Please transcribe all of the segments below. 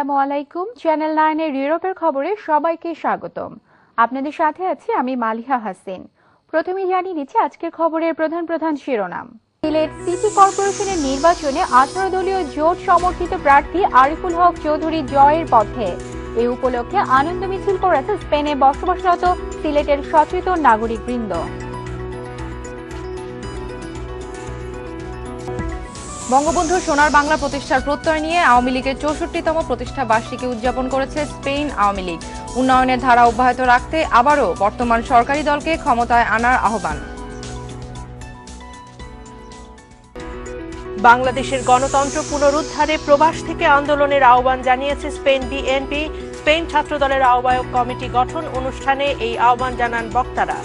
আসসালামু আলাইকুম। চ্যানেল 9 এর ইউরোপের খবরে সবাইকে স্বাগতম। আপনাদের সাথে আছি আমি মালিহা হাসিন। প্রথমেই জানিয়ে দিচ্ছি আজকের খবরের প্রধান শিরোনাম। সিলেট সিটি কর্পোরেশনের নির্বাচনে 18 দলীয় জোট সমর্থিত প্রার্থী আরিফুল হক চৌধুরী জয়ের পথে। এই উপলক্ষে আনন্দ মিছিল করেছে স্পেনে বসবাসরত সিলেটের সচেতন নাগরিকবৃন্দ। বঙ্গবন্ধু সোনার বাংলা প্রতিষ্ঠার প্রত্যয় নিয়ে আওয়ামী লীগের 64তম প্রতিষ্ঠা বার্ষিকী উদযাপন করেছে স্পেন আওয়ামী লীগ। উন্নয়নের ধারা অব্যাহত রাখতে আবারও বর্তমান সরকারি দলকে ক্ষমতায় আনার আহ্বান। বাংলাদেশের গণতন্ত্র পুনরুদ্ধারে প্রবাস থেকে আন্দোলনের আহ্বান জানিয়েছে স্পেন বিএনপি। স্পেন ছাত্রদলের আহ্বায়ক কমিটি গঠন অনুষ্ঠানে এই আহ্বান জানান বক্তারা।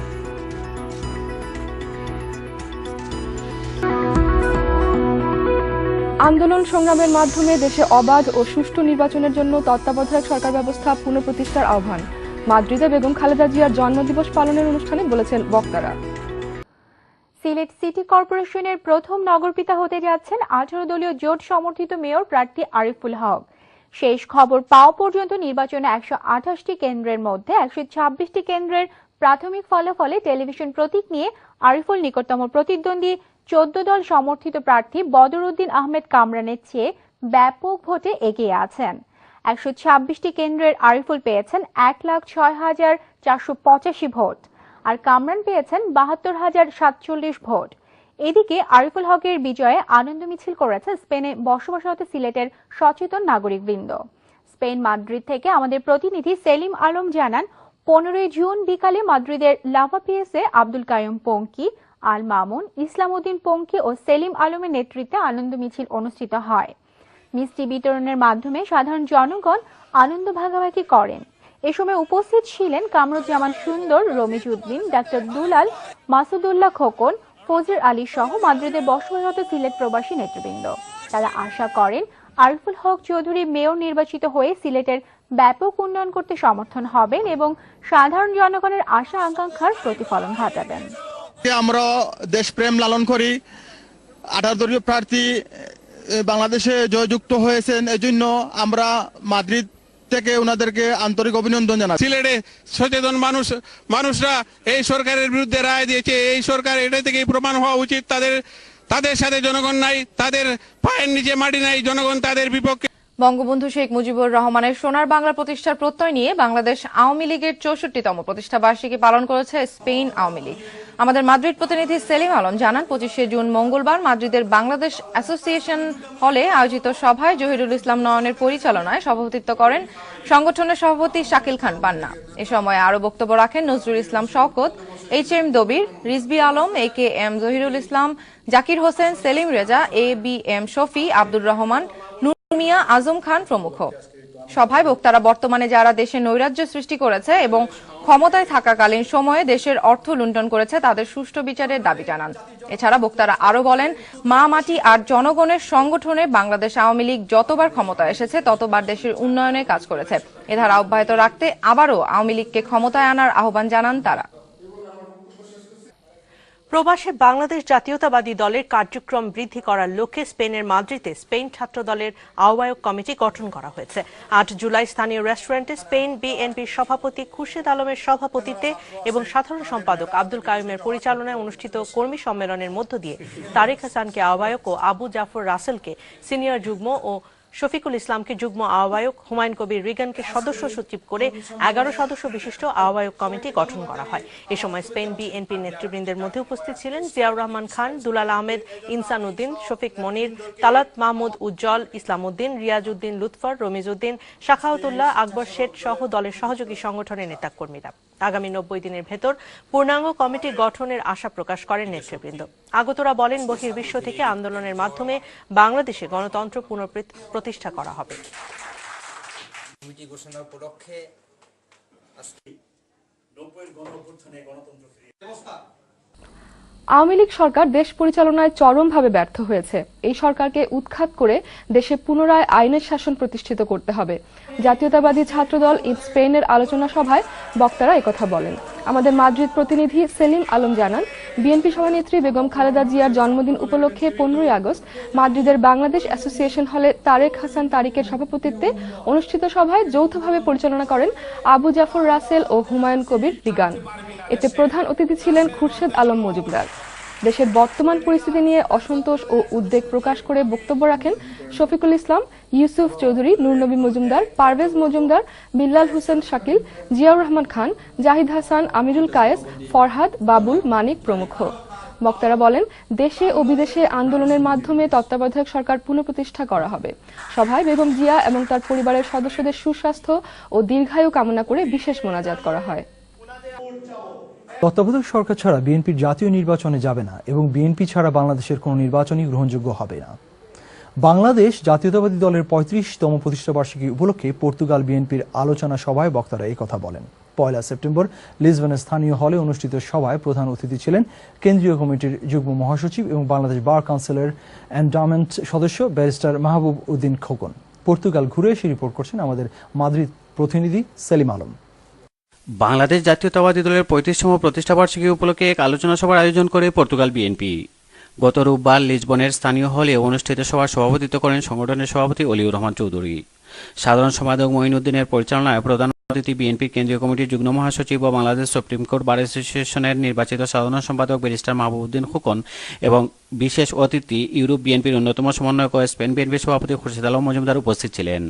আন্দোলন সংগ্রামের মাধ্যমে দেশে অবাধ ও সুষ্ঠু নির্বাচনের জন্য তত্ত্বাবধায়ক সরকার ব্যবস্থা পুনঃপ্রতিষ্ঠার আহ্বান। মাদ্রিদে বেগম খালেদা জিয়ার জন্মদিবস পালনের অনুষ্ঠানে বলেছেন বক্তারা। সিলেট সিটি কর্পোরেশনের প্রথম নগরপিতা হতে যাচ্ছেন 18 দলীয় জোট সমর্থিত মেয়র প্রার্থী আরিফুল হক। শেষ খবর পাওয়া পর্যন্ত নির্বাচনে 128টি কেন্দ্রের মধ্যে 126টি কেন্দ্রের প্রাথমিক ফলাফলে টেলিভিশন প্রতীক নিয়ে আরিফুল নিকটতম প্রতিদ্বন্দ্বী 14 দল সমর্থিত প্রার্থী বদরউদ্দিন আহমেদ কামরানের চেয়ে ব্যাপক ভোটে এগিয়ে আছেন। 126টি কেন্দ্রের আরিফুল পেয়েছেন 1,06,485 ভোট, আর কামরান পেয়েছেন 72,047 ভোট। এদিকে আরিফুল হকের বিজয়ে আনন্দ মিছিল করেছে স্পেনে বসবাসরত সিলেটের সচেতন নাগরিকবৃন্দ। স্পেন মাদ্রিদ থেকে আমাদের প্রতিনিধি সেলিম আলম জানান, 15 জুন বিকালে মাদ্রিদের লাভাপিয়েসে আব্দুল কাইয়ুম পঙ্কি, আল মামুন, ইসলাম উদ্দিন পঙ্কি ও সেলিম আলমের নেতৃত্বে আনন্দ মিছিল অনুষ্ঠিত হয়। মিষ্টি বিতরণের মাধ্যমে সাধারণ জনগণ আনন্দ ভাগাভাগি করেন। এ সময় উপস্থিত ছিলেন কামরুজ্জামান সুন্দর, রমিজ উদ্দিন, ডাক্তার দুলাল, মাসুদুল্লাহ খোকন, ফজর আলী সহ মাদ্রিদে বসবাসরত সিলেট প্রবাসী নেতৃবৃন্দ। তারা আশা করেন আরিফুল হক চৌধুরী মেয়র নির্বাচিত হয়ে সিলেটের ব্যাপক উন্নয়ন করতে সমর্থন হবেন এবং সাধারণ জনগণের আশা আকাঙ্ক্ষার প্রতিফলন ঘটাবেন। আমরা দেশপ্রেম লালন করি। 18 দলীয় প্রার্থী বাংলাদেশে জয়যুক্ত হয়েছেন, এজন্য আমরা মাদ্রিদ থেকে ওনাদেরকে আন্তরিক অভিনন্দন জানাচ্ছি। সিলেটে সচেতন মানুষরা এই সরকারের বিরুদ্ধে রায় দিয়েছে। এই সরকার এটা থেকেই প্রমাণ হওয়া উচিত তাদের সাথে জনগণ নাই, তাদের পায়ের নিচে মাটি নাই, জনগণ তাদের বিপক্ষে। বঙ্গবন্ধু শেখ মুজিবুর রহমানের সোনার বাংলা প্রতিষ্ঠার প্রত্যয় নিয়ে বাংলাদেশ আওয়ামী লীগের 64তম প্রতিষ্ঠা বার্ষিকী পালন করেছে স্পেন আওয়ামী লীগ। আমাদের মাদ্রিদ প্রতিনিধি সেলিম আলম জানান, 25শে জুন মঙ্গলবার মাদ্রিদের বাংলাদেশ অ্যাসোসিয়েশন হলে আয়োজিত সভায় জহিরুল ইসলাম নয়নের পরিচালনায় সভাপতিত্ব করেন সংগঠনের সভাপতি শাকিল খান পান্না। এ সময় আরো বক্তব্য রাখেন নজরুল ইসলাম শওকত, HM দবির, রিজবি আলম, AKM জহিরুল ইসলাম, জাকির হোসেন, সেলিম রেজা, ABM শফি, আব্দুর রহমান, মিয়া, আজম খান প্রমুখ। সভায় বক্তারা বর্তমানে যারা দেশে নৈরাজ্য সৃষ্টি করেছে এবং ক্ষমতায় থাকাকালীন সময়ে দেশের অর্থ লুণ্ঠন করেছে তাদের সুষ্ঠু বিচারের দাবি জানান। এছাড়া বক্তারা আরো বলেন, মা মাটি আর জনগণের সংগঠনে বাংলাদেশ আওয়ামী লীগ যতবার ক্ষমতায় এসেছে ততবার দেশের উন্নয়নে কাজ করেছে। এ ধারা অব্যাহত রাখতে আবারও আওয়ামী লীগকে ক্ষমতায় আনার আহ্বান জানান তারা। প্রবাসে বাংলাদেশ জাতীয়তাবাদী দলের কার্যক্রম বৃদ্ধি করার লক্ষ্যে স্পেনের মাদ্রিদে স্পেন ছাত্র দলের আহ্বায়ক কমিটি গঠন করা হয়েছে। 8 জুলাই স্থানীয় রেস্টুরেন্টে স্পেন বিএনপির সভাপতি খুরশেদ আলমের সভাপতিত্বে এবং সাধারণ সম্পাদক আব্দুল কাইয়ুমের পরিচালনায় অনুষ্ঠিত কর্মী সম্মেলনের মধ্য দিয়ে তারেক হাসানকে আহ্বায়ক ও আবু জাফর রাসেলকে সিনিয়র যুগ্ম ও শফিকুল ইসলামকে যুগ্ম আহ্বায়ক, হুমায়ুন কবির রিগানকে সদস্য সচিব করে 11 সদস্য বিশিষ্ট আহ্বায়ক কমিটি গঠন করা হয়। এ সময় স্পেন বিএনপির নেতৃবৃন্দের মধ্যে উপস্থিত ছিলেন জিয়াউর রহমান খান, দুলাল আহমেদ, ইনসান উদ্দিন, শফিক মনির, তালাত মাহমুদ উজ্জ্বল, ইসলাম উদ্দিন, রিয়াজ উদ্দিন লুৎফর, রমিজ উদ্দিন, শাখাউতুল্লাহ, আকবর শেঠ সহ দলের সহযোগী সংগঠনের নেতাকর্মীরা। আগামী 90 দিনের ভেতর পূর্ণাঙ্গ কমিটি গঠনের আশা প্রকাশ করেন নেতৃবৃন্দ। আগতরা বলেন, বহির্বিশ্ব থেকে আন্দোলনের মাধ্যমে বাংলাদেশে গণতন্ত্র পুনঃপ্রতিষ্ঠা করা হবে। কমিটি ঘোষণার উপলক্ষে আজকে 90-এর গণঅভ্যুত্থানে গণতন্ত্র ফিরিয়ে ব্যবস্থা। আওয়ামী লীগ সরকার দেশ পরিচালনায় চরমভাবে ব্যর্থ হয়েছে। এই সরকারকে উৎখাত করে দেশে পুনরায় আইনের শাসন প্রতিষ্ঠিত করতে হবে। জাতীয়তাবাদী ছাত্রদল ইন স্পেনের আলোচনা সভায় বক্তারা একথা বলেন। আমাদের মাদ্রিদ প্রতিনিধি সেলিম আলম জানান, বিএনপি সভানেত্রী বেগম খালেদা জিয়ার জন্মদিন উপলক্ষে 15 আগস্ট মাদ্রিদের বাংলাদেশ অ্যাসোসিয়েশন হলে তারেক হাসান তারিকের সভাপতিত্বে অনুষ্ঠিত সভায় যৌথভাবে পরিচালনা করেন আবু জাফর রাসেল ও হুমায়ুন কবির রিগান। এতে প্রধান অতিথি ছিলেন খুরশেদ আলম মজুমদার। দেশের বর্তমান পরিস্থিতি নিয়ে অসন্তোষ ও উদ্বেগ প্রকাশ করে বক্তব্য রাখেন শফিকুল ইসলাম, ইউসুফ চৌধুরী, নূরনবী মজুমদার, পারভেজ মজুমদার, বিল্লাল হোসেন শাকিল, জিয়াউর রহমান খান, জাহিদ হাসান, আমিরুল কায়েস, ফরহাদ, বাবুল, মানিক প্রমুখ। বক্তারা বলেন, দেশে ও বিদেশে আন্দোলনের মাধ্যমে তত্ত্বাবধায়ক সরকার পুনঃপ্রতিষ্ঠা করা হবে। সভায় বেগম জিয়া এবং তার পরিবারের সদস্যদের সুস্বাস্থ্য ও দীর্ঘায়ু কামনা করে বিশেষ মোনাজাত করা হয়। তত্ত্বাবধায়ক সরকার ছাড়া বিএনপির জাতীয় নির্বাচনে যাবে না এবং বিএনপি ছাড়া বাংলাদেশের কোনো নির্বাচনই গ্রহণযোগ্য হবে না। বাংলাদেশ জাতীয়তাবাদী দলের 35তম প্রতিষ্ঠাবার্ষিকী উপলক্ষে পর্তুগাল বিএনপির আলোচনা সভায় বক্তারা এই কথা বলেন। 1 সেপ্টেম্বর লিসবনের স্থানীয় হলে অনুষ্ঠিত সভায় প্রধান অতিথি ছিলেন কেন্দ্রীয় কমিটির যুগ্ম মহাসচিব এবং বাংলাদেশ বার কাউন্সিলের এন্ডামেন্ট সদস্য ব্যারিস্টার মাহবুব উদ্দিন খোকন। পর্তুগাল ঘুরে এসে রিপোর্ট করছেন আমাদের মাদ্রিদ প্রতিনিধি সেলিম আলম। বাংলাদেশ জাতীয়তাবাদী দলের 35তম প্রতিষ্ঠাবার্ষিকী উপলক্ষে এক আলোচনা সভার আয়োজন করে পর্তুগাল বিএনপি। গত রোববার লিসবনের স্থানীয় হলে অনুষ্ঠিত সভার সভাপতিত্ব করেন সংগঠনের সভাপতি অলিউর রহমান চৌধুরী। সাধারণ সম্পাদক মঈনুদ্দিনের পরিচালনায় প্রধান অতিথি বিএনপির কেন্দ্রীয় কমিটির যুগ্ম মহাসচিব ও বাংলাদেশ সুপ্রিম কোর্ট বার অ্যাসোসিয়েশনের নির্বাচিত সাধারণ সম্পাদক ব্যারিস্টার মাহবুব উদ্দিন খোকন এবং বিশেষ অতিথি ইউরোপ বিএনপির অন্যতম সমন্বয়ক ও স্পেন বিএনপির সভাপতি খুরশেদ আলম মজুমদার উপস্থিত ছিলেন।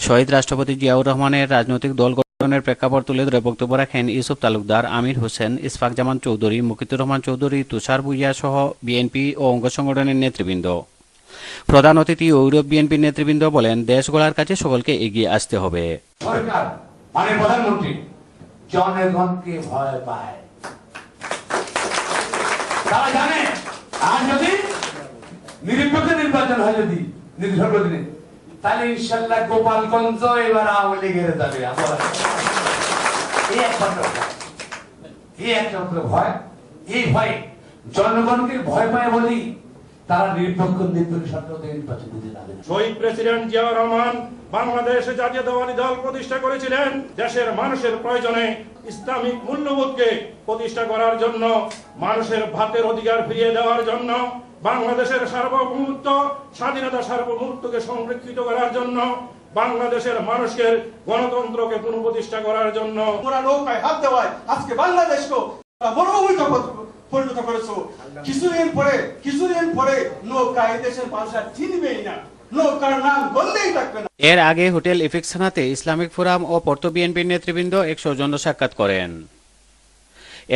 শহীদ রাষ্ট্রপতি জিয়াউর রহমানের রাজনৈতিক দল গঠনের প্রেক্ষাপট তুলে ধরে বক্তব্য রাখেন ইউসুফ তালুকদার, আমির হোসেন, ইসফাক জামান চৌধুরী, মুকিতুর রহমান চৌধুরী, তুষার ভুইয়া সহ বিএনপি ও অঙ্গ সংগঠনের নেতৃবৃন্দ। প্রধান অতিথি ইউরোপ বিএনপির নেতৃবৃন্দ বলেন, দেশ গড়ার কাছে সকলকে এগিয়ে আসতে হবে। সরকার মানে প্রধানমন্ত্রী জনগণকে ভয় পায়, তারা জানে আর যদি নিরপেক্ষ নির্বাচন হয়, যদি নির্বাচনে, তাহলে ইনশাল্লাহ গোপালগঞ্জ এবার আওয়ামী লীগের যাবে। এই একটা ভয়, এই ভয় জনগণকে ভয় পায় বলেই তারা নিরপেক্ষ সরকার নির্বাচন দিতে যাবে। শহীদ প্রেসিডেন্ট জিয়াউর রহমান বাংলাদেশ জাতীয়তাবাদী দল প্রতিষ্ঠা করেছিলেন দেশের মানুষের প্রয়োজনে, ইসলামিক মূল্যবোধকে প্রতিষ্ঠা করার জন্য, মানুষের ভাতের অধিকার ফিরিয়ে দেওয়ার জন্য, বাংলাদেশের সার্বভৌমত্ব, স্বাধীনতা সার্বভৌমত্বকে সংরক্ষিত করার জন্য, বাংলাদেশের মানুষের গণতন্ত্রকে পুনঃপ্রতিষ্ঠা করার জন্য। পুরা নৌকায় হাত দেওয়ায় আজকে বাংলাদেশকে মরুভূমিতে পরিণত করেছো। কিছুদিন পরে নৌকা এই দেশের মানুষ আর চিনবেই না, নৌকার নাম বললেই থাকবে না। এর আগে হোটেল ইফিকসানাতে ইসলামিক ফোরাম ও পর্তো বিএনপির নেতৃবৃন্দ এক সৌজন্য সাক্ষাৎ করেন।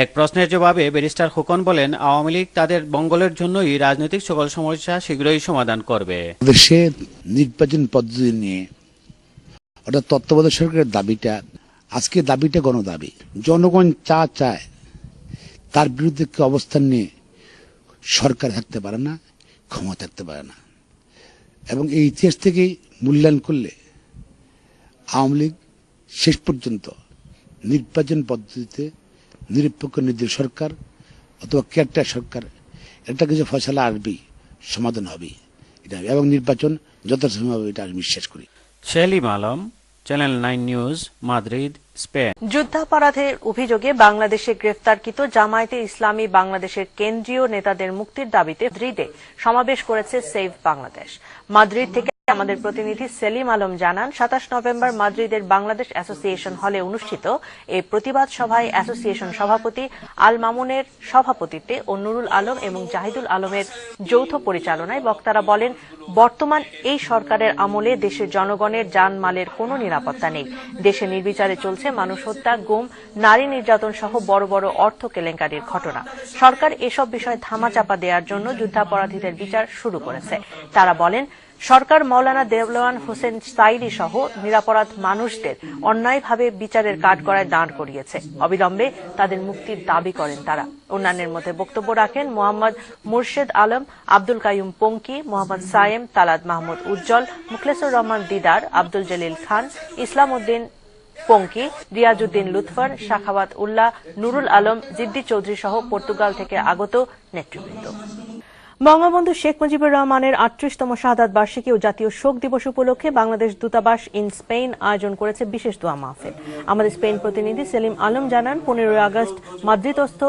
এক প্রশ্নের জবাবে ব্যারিস্টার খোকন বলেন, আওয়ামী লীগ তাদের মঙ্গলের জন্যই রাজনৈতিক সকল সমস্যা শীঘ্রই সমাধান করবে। দেশে নির্বাচন পদ্ধতি নিয়ে অর্থাৎ তত্ত্বাবধায়ক সরকারের দাবিটা, আজকে দাবিটা গণদাবি। জনগণ চায়, তার বিরুদ্ধে কি অবস্থান নিয়ে সরকার থাকতে পারে না, ক্ষমতা থাকতে পারে না। এবং এই ইতিহাস থেকেই মূল্যায়ন করলে আওয়ামী লীগ শেষ পর্যন্ত নির্বাচন পদ্ধতিতে নিরপেক্ষ নির্দলীয় সরকার অথবা কেয়ারটেকার সরকার, একটা কিছু ফয়সালা আসবেই, সমাধান হবেই, এটা এবং নির্বাচন যথাসময় এটা আমি বিশ্বাস করি। Selim Alam, channel 9 news, Madrid, Spain. যুদ্ধাপরাধের অভিযোগে বাংলাদেশে গ্রেফতারকৃত জামায়াতে ইসলামী বাংলাদেশের কেন্দ্রীয় নেতাদের মুক্তির দাবিতে মাদ্রিদে সমাবেশ করেছে সেভ বাংলাদেশ। মাদ্রিদ থেকে আমাদের প্রতিনিধি সেলিম আলম জানান, 27 নভেম্বর মাদ্রিদের বাংলাদেশ অ্যাসোসিয়েশন হলে অনুষ্ঠিত এই প্রতিবাদ সভায় অ্যাসোসিয়েশন সভাপতি আল মামুনের সভাপতিত্বে ও নুরুল আলম এবং জাহিদুল আলমের যৌথ পরিচালনায় বক্তারা বলেন, বর্তমান এই সরকারের আমলে দেশের জনগণের জানমালের কোনো নিরাপত্তা নেই। দেশে নির্বিচারে চলছে মানুষ হত্যা, গুম, নারী নির্যাতন সহ বড় বড় অর্থ কেলেঙ্কারির ঘটনা। সরকার এসব বিষয় ধামাচাপা দেওয়ার জন্য যুদ্ধাপরাধীদের বিচার শুরু করেছে। তারা বলেন, সরকার মাওলানা দেওয়ান হোসেন সাইদি সহ নিরাপরাধ মানুষদের অন্যায়ভাবে বিচারের কাঠগড়ায় দাঁড় করিয়েছে। অবিলম্বে তাদের মুক্তির দাবি করেন তারা। অন্যান্যের মধ্যে বক্তব্য রাখেন মোহাম্মদ মুর্শেদ আলম, আব্দুল কাইয়ুম পঙ্কি, মোহাম্মদ সায়েম, তালাদ মাহমুদ উজ্জ্বল, মুখলেসুর রহমান দিদার, আব্দুল জলিল খান, ইসলাম উদ্দিন পঙ্কি, রিয়াজউদ্দিন লুৎফর, শাখাওয়াত উল্লাহ, নুরুল আলম, জিদ্দি চৌধুরী সহ পর্তুগাল থেকে আগত নেতৃবৃন্দ। বঙ্গবন্ধু শেখ মুজিবুর রহমানের 38তম শাহাদাত বার্ষিকী ও জাতীয় শোক দিবস উপলক্ষে বাংলাদেশ দূতাবাস ইন স্পেন আয়োজন করেছে বিশেষ দোয়া মাহফিল। আমাদের স্পেন প্রতিনিধি সেলিম আলম জানান, 15 আগস্ট মাদ্রিদস্থ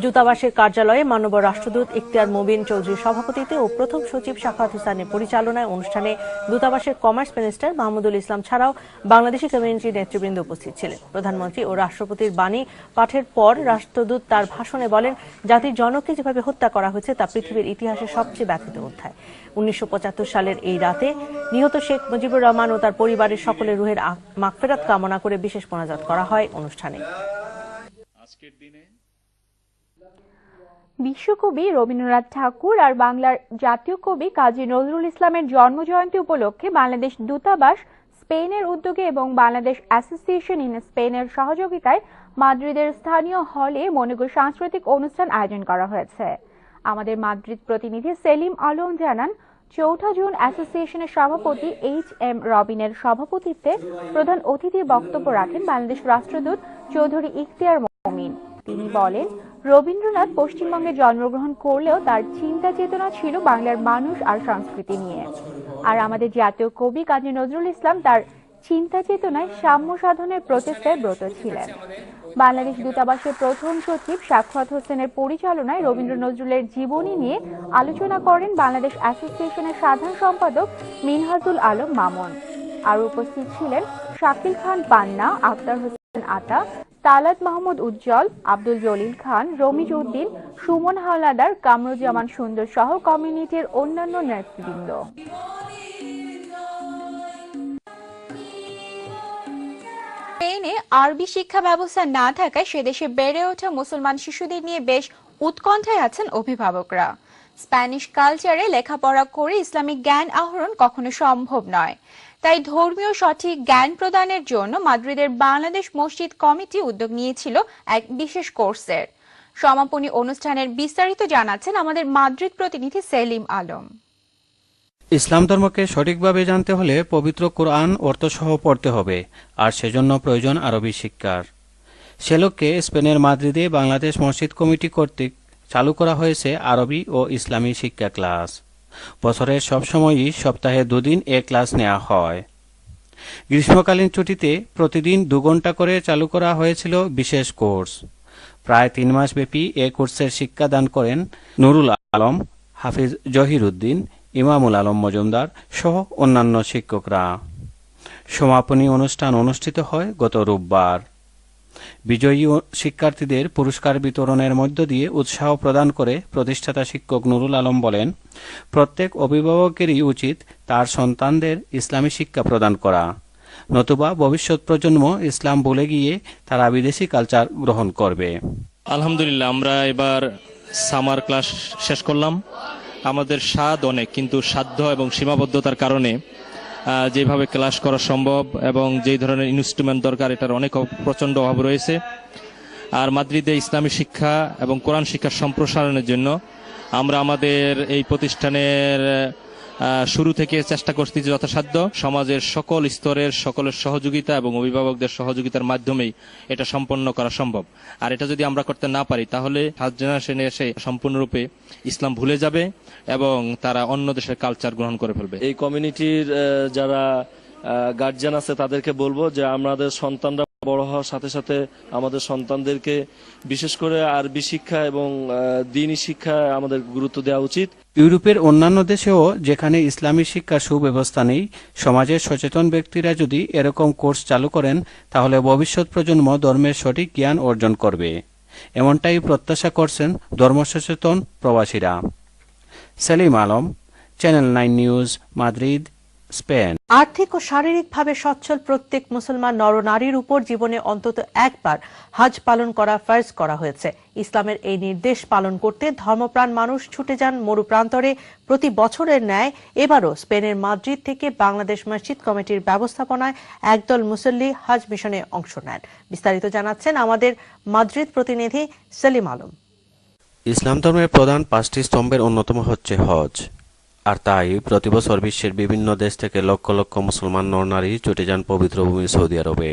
দূতাবাসের কার্যালয়ে মাননীয় রাষ্ট্রদূত ইখতিয়ার মুবিন চৌধুরীর সভাপতিত্বে ও প্রথম সচিব সাখাওয়াত হোসেনের পরিচালনায় অনুষ্ঠানে দূতাবাসের কমার্স মিনিস্টার মাহমুদুল ইসলাম ছাড়াও বাংলাদেশি কমিউনিটির নেতৃবৃন্দ উপস্থিত ছিলেন। প্রধানমন্ত্রী ও রাষ্ট্রপতির বাণী পাঠের পর রাষ্ট্রদূত তার ভাষণে বলেন, জাতির জনককে যেভাবে হত্যা করা হয়েছে তা পৃথিবীর ইতিহাসে সবচেয়ে ব্যথিত অধ্যায়। 1975 সালের এই রাতে নিহত শেখ মুজিবুর রহমান ও তার পরিবারের সকলের রুহের মাগফিরাত কামনা করে বিশেষ মোনাজাত করা হয় অনুষ্ঠানে। বিশ্বকবি রবীন্দ্রনাথ ঠাকুর আর বাংলার জাতীয় কবি কাজী নজরুল ইসলামের জন্মজয়ন্তী উপলক্ষে বাংলাদেশ দূতাবাস স্পেনের উদ্যোগে এবং বাংলাদেশ অ্যাসোসিয়েশন ইন স্পেনের সহযোগিতায় মাদ্রিদের স্থানীয় হলে মনোজ্ঞ সাংস্কৃতিক অনুষ্ঠান আয়োজন করা হয়েছে। আমাদের মাদ্রিদ প্রতিনিধি সেলিম আলম জানান, 4 জুন অ্যাসোসিয়েশনের সভাপতি HM রবিনের সভাপতিত্বে প্রধান অতিথির বক্তব্য রাখেন বাংলাদেশ রাষ্ট্রদূত চৌধুরী ইখতিয়ার মুবিন। তিনি বলেন, রবীন্দ্রনাথ পশ্চিমবঙ্গে জন্মগ্রহণ করলেও তার চিন্তা চেতনা ছিল বাংলার মানুষ আর সংস্কৃতি নিয়ে। আর আমাদের জাতীয় কবি কাজী নজরুল ইসলাম তার চিন্তা চেতনায় সাম্য সাধনের প্রচেষ্টায় ব্রত ছিলেন। বাংলাদেশ দূতাবাসের প্রথম সচিব সাখাওয়াত হোসেনের পরিচালনায় রবীন্দ্র নজরুলের জীবনী নিয়ে আলোচনা করেন বাংলাদেশ অ্যাসোসিয়েশনের সাধারণ সম্পাদক মিনহাজুল আলম মামুন। আর উপস্থিত ছিলেন শাকিল খান পান্না, আখতার হোসেন আতা, তালাত মাহমুদ উজ্জ্বল, আব্দুল জলিল খান, রমিজ উদ্দিন, সুমন হাওলাদার, কামরুজ্জামান সুন্দর সহ কমিউনিটির অন্যান্য নেতৃবৃন্দ। স্পেনে আরবি শিক্ষা ব্যবস্থা না থাকায় সেদেশে বেড়ে ওঠা মুসলমান শিশুদের নিয়ে বেশ উৎকণ্ঠায় আছেন অভিভাবকরা। স্প্যানিশ কালচারে লেখাপড়া করে ইসলামিক জ্ঞান আহরণ কখনো সম্ভব নয়। তাই ধর্মীয় সঠিক জ্ঞান প্রদানের জন্য মাদ্রিদের বাংলাদেশ মসজিদ কমিটি উদ্যোগ নিয়েছিল এক বিশেষ কোর্সের। সমাপনী অনুষ্ঠানের বিস্তারিত জানাচ্ছেন আমাদের মাদ্রিদ প্রতিনিধি সেলিম আলম। ইসলাম ধর্মকে সঠিকভাবে জানতে হলে পবিত্র কোরআন অর্থসহ পড়তে হবে, আর সেজন্য প্রয়োজন আরবি শিক্ষার। সে লক্ষ্যে স্পেনের মাদ্রিদে বাংলাদেশ মসজিদ কমিটি কর্তৃক চালু করা হয়েছে আরবি ও ইসলামী শিক্ষা ক্লাস। বছরের সবসময়ই সপ্তাহে 2 দিন এ ক্লাস নেওয়া হয়। গ্রীষ্মকালীন ছুটিতে প্রতিদিন 2 ঘন্টা করে চালু করা হয়েছিল বিশেষ কোর্স। প্রায় 3 মাস ব্যাপী এ কোর্সের শিক্ষাদান করেন নুরুল আলম, হাফিজ জহির উদ্দিন, ইমামুল আলম মজুমদার সহ অন্যান্য শিক্ষকরা। সমাপনী অনুষ্ঠান অনুষ্ঠিত হয় গত রোববার। বিজয়ী শিক্ষার্থীদের পুরস্কার বিতরণের মধ্য দিয়ে উৎসাহ প্রদান করে প্রতিষ্ঠাতা শিক্ষক নুরুল আলম বলেন, প্রত্যেক অভিভাবকেরই উচিত তার সন্তানদের ইসলামী শিক্ষা প্রদান করা, নতুবা ভবিষ্যৎ প্রজন্ম ইসলাম ভুলে গিয়ে তারা বিদেশি কালচার গ্রহণ করবে। আলহামদুলিল্লাহ, আমরা এবার সামার ক্লাস শেষ করলাম। আমাদের স্বাদ অনেক, কিন্তু সাধ্য এবং সীমাবদ্ধতার কারণে যেভাবে ক্লাস করা সম্ভব এবং যেই ধরনের ইনস্ট্রুমেন্ট দরকার এটার অনেক প্রচণ্ড অভাব রয়েছে। আর মাদ্রিদে ইসলামী শিক্ষা এবং কোরআন শিক্ষার সম্প্রসারণের জন্য আমরা আমাদের এই প্রতিষ্ঠানের শুরু থেকে চেষ্টা করছি যথাসাধ্য সমাজের সকল স্তরের সকলের সহযোগিতা এবং অভিভাবকদের সহযোগিতার মাধ্যমেই এটা সম্পন্ন করা সম্ভব। আর এটা যদি আমরা করতে না পারি তাহলে ফার্স্ট জেনারেশনে এসে সম্পূর্ণরূপে ইসলাম ভুলে যাবে এবং তারা অন্য দেশের কালচার গ্রহণ করে ফেলবে। এই কমিউনিটির যারা গার্জিয়ান আছে তাদেরকে বলবো যে আমাদের সন্তানরা বড় হওয়ার সাথে সাথে আমাদের সন্তানদেরকে বিশেষ করে আরবি শিক্ষা এবং দ্বীনি শিক্ষায় আমাদের গুরুত্ব দেওয়া উচিত। ইউরোপের অন্যান্য দেশেও যেখানে ইসলামী শিক্ষার সুব্যবস্থা নেই, সমাজের সচেতন ব্যক্তিরা যদি এরকম কোর্স চালু করেন তাহলে ভবিষ্যৎ প্রজন্ম ধর্মের সঠিক জ্ঞান অর্জন করবে। এমনটাই প্রত্যাশা করছেন ধর্মসচেতন প্রবাসীরা। Selim Alam, channel 9 news, Madrid, Spain. আর্থিক ও শারীরিকভাবে সচ্ছল প্রত্যেক মুসলমান নরনারীর উপর জীবনে অন্তত একবার হজ পালন করা ফরজ করা হয়েছে। ইসলামের এই নির্দেশ পালন করতে ধর্মপ্রাণ মানুষ ছুটে যান মরুপ্রান্তরে। প্রতি বছরের ন্যায় এবারও স্পেনের মাদ্রিদ থেকে বাংলাদেশ মসজিদ কমিটির ব্যবস্থাপনায় একদল মুসল্লি হজ মিশনে অংশ নেন। বিস্তারিত জানাচ্ছেন আমাদের মাদ্রিদ প্রতিনিধি সেলিম আলম। ইসলাম ধর্মের প্রধান 5টি স্তম্ভের অন্যতম হচ্ছে হজ। আর তাই প্রতি বছর বিশ্বের বিভিন্ন দেশ থেকে লক্ষ লক্ষ মুসলমান নরনারী ছুটে যান পবিত্র ভূমি সৌদি আরবে।